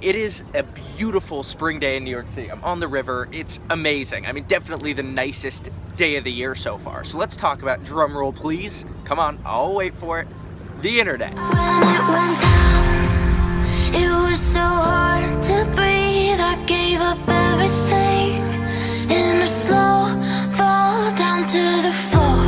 It is a beautiful spring day in New York City. I'm on the river. It's amazing. I mean, definitely the nicest day of the year so far. So let's talk about, drum roll please. Come on, I'll wait for it. The internet. When it went down, it was so hard to breathe. I gave up everything in a slow fall down to the floor.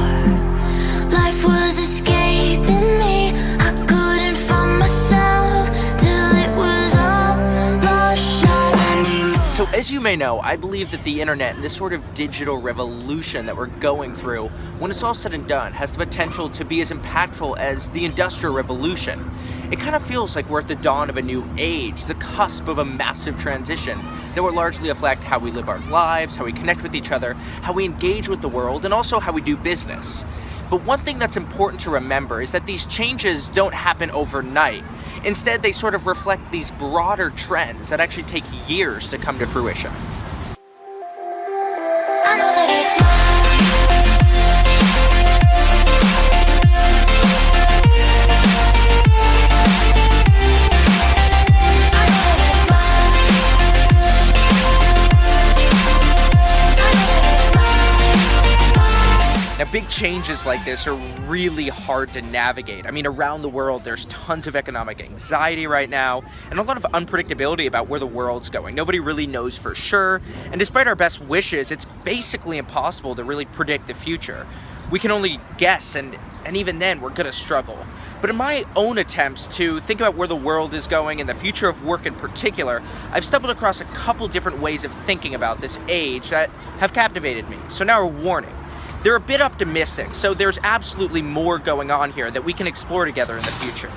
Life was escaping me. I couldn't find myself till it was all lost, not anymore. So as you may know, I believe that the internet and this sort of digital revolution that we're going through, when it's all said and done, has the potential to be as impactful as the Industrial Revolution. It kind of feels like we're at the dawn of a new age, the cusp of a massive transition that will largely affect how we live our lives, how we connect with each other, how we engage with the world, and also how we do business. But one thing that's important to remember is that these changes don't happen overnight. Instead, they sort of reflect these broader trends that actually take years to come to fruition. I know that it's mine. Now, big changes like this are really hard to navigate. I mean, around the world, there's tons of economic anxiety right now, and a lot of unpredictability about where the world's going. Nobody really knows for sure, and despite our best wishes, it's basically impossible to really predict the future. We can only guess, and even then, we're gonna struggle. But in my own attempts to think about where the world is going and the future of work in particular, I've stumbled across a couple different ways of thinking about this age that have captivated me. So now a warning. They're a bit optimistic, so there's absolutely more going on here that we can explore together in the future.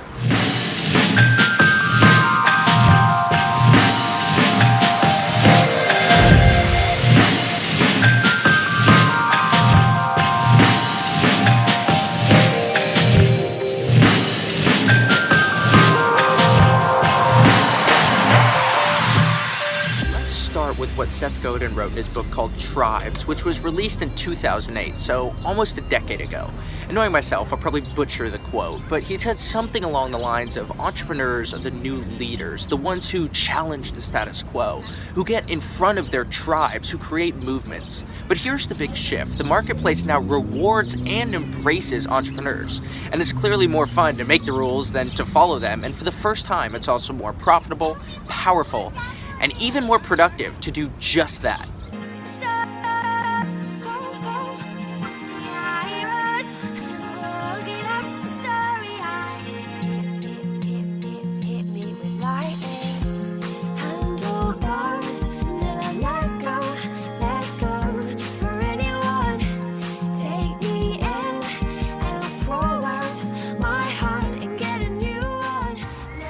With what Seth Godin wrote in his book called Tribes, which was released in 2008, so almost a decade ago. And knowing myself, I'll probably butcher the quote, but he said something along the lines of entrepreneurs are the new leaders, the ones who challenge the status quo, who get in front of their tribes, who create movements. But here's the big shift. The marketplace now rewards and embraces entrepreneurs, and it's clearly more fun to make the rules than to follow them, and for the first time, it's also more profitable, powerful, and even more productive to do just that.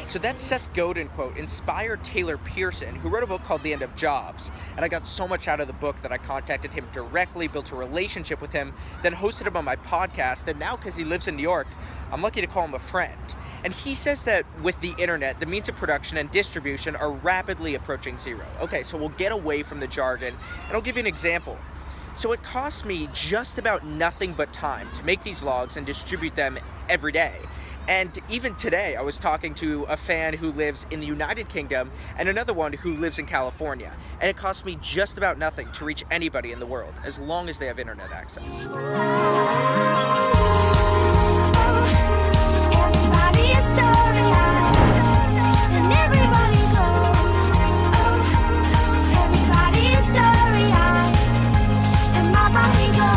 So that Seth Godin quote inspired Taylor Pearson, who wrote a book called The End of Jobs. And I got so much out of the book that I contacted him directly, built a relationship with him, then hosted him on my podcast. And now, because he lives in New York, I'm lucky to call him a friend. And he says that with the internet, the means of production and distribution are rapidly approaching zero. Okay, so we'll get away from the jargon, and I'll give you an example. So it costs me just about nothing but time to make these vlogs and distribute them every day. And even today, I was talking to a fan who lives in the United Kingdom and another one who lives in California. And it costs me just about nothing to reach anybody in the world, as long as they have internet access. Everybody is story-eyed, and everybody goes. Everybody is story-eyed, and my body goes.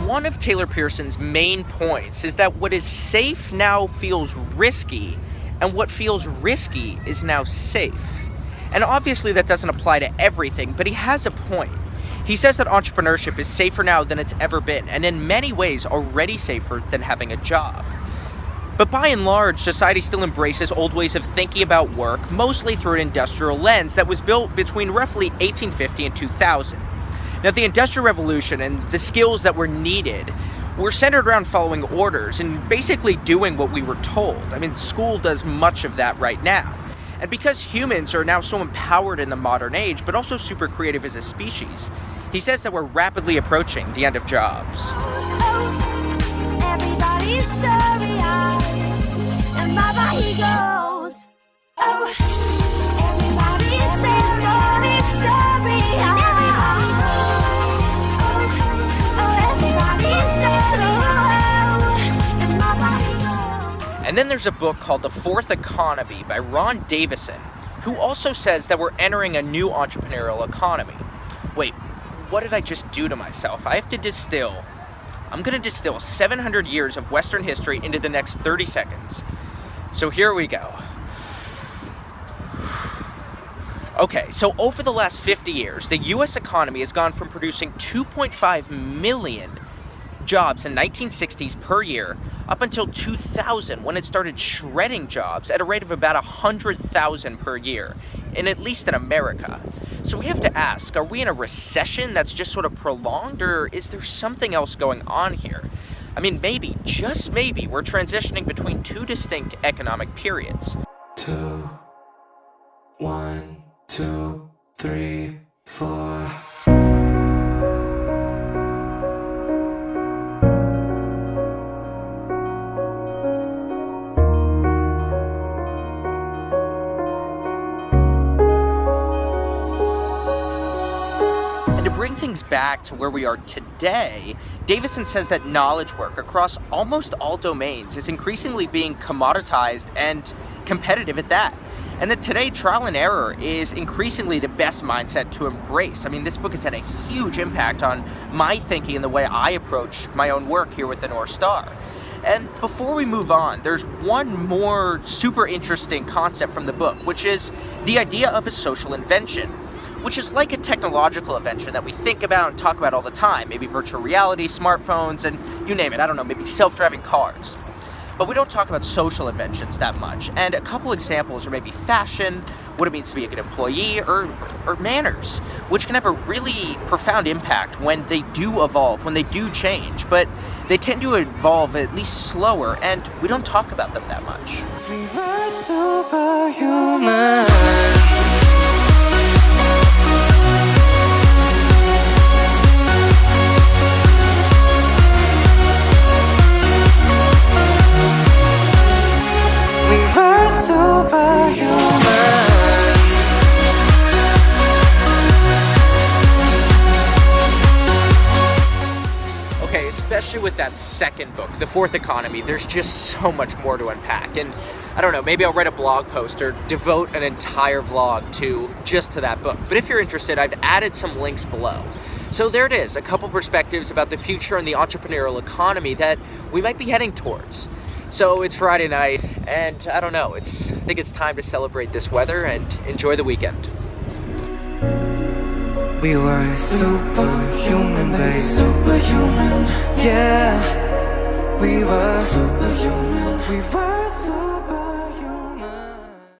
One of Taylor Pearson's main points is that what is safe now feels risky, and what feels risky is now safe. And obviously that doesn't apply to everything, but he has a point. He says that entrepreneurship is safer now than it's ever been, and in many ways already safer than having a job. But by and large, society still embraces old ways of thinking about work, mostly through an industrial lens that was built between roughly 1850 and 2000. Now, the Industrial Revolution and the skills that were needed were centered around following orders and basically doing what we were told. I mean, school does much of that right now. And because humans are now so empowered in the modern age, but also super creative as a species, he says that we're rapidly approaching the end of jobs. Everybody's story-eyed, and my body goes. And then there's a book called The Fourth Economy by Ron Davison, who also says that we're entering a new entrepreneurial economy. Wait, what did I just do to myself? I have to distill. I'm going to distill 700 years of Western history into the next 30 seconds. So here we go. Okay, so over the last 50 years, the US economy has gone from producing 2.5 million jobs in 1960s per year up until 2000, when it started shredding jobs at a rate of about 100,000 per year, at least in America. So we have to ask, are we in a recession that's just sort of prolonged, or is there something else going on here? I mean, maybe, just maybe, we're transitioning between two distinct economic periods. 2, 1, 2, 3, 4. Things back to where we are today, Davison says that knowledge work across almost all domains is increasingly being commoditized and competitive at that. And that today, trial and error is increasingly the best mindset to embrace. I mean, this book has had a huge impact on my thinking and the way I approach my own work here with the North Star. And before we move on, there's one more super interesting concept from the book, which is the idea of a social invention, which is like a technological invention that we think about and talk about all the time. Maybe virtual reality, smartphones, and you name it. I don't know, maybe self-driving cars. But we don't talk about social inventions that much. And a couple examples are maybe fashion, what it means to be a good employee, or manners, which can have a really profound impact when they do evolve, when they do change. But they tend to evolve at least slower, and we don't talk about them that much. We were superhuman. Okay, especially with that second book, The Fourth Economy, there's just so much more to unpack. And I don't know, maybe I'll write a blog post or devote an entire vlog to that book. But if you're interested, I've added some links below. So there it is, a couple perspectives about the future and the entrepreneurial economy that we might be heading towards. So it's Friday night, and I don't know, I think it's time to celebrate this weather and enjoy the weekend. We were superhuman, babe. Superhuman, yeah. We were superhuman. We were superhuman.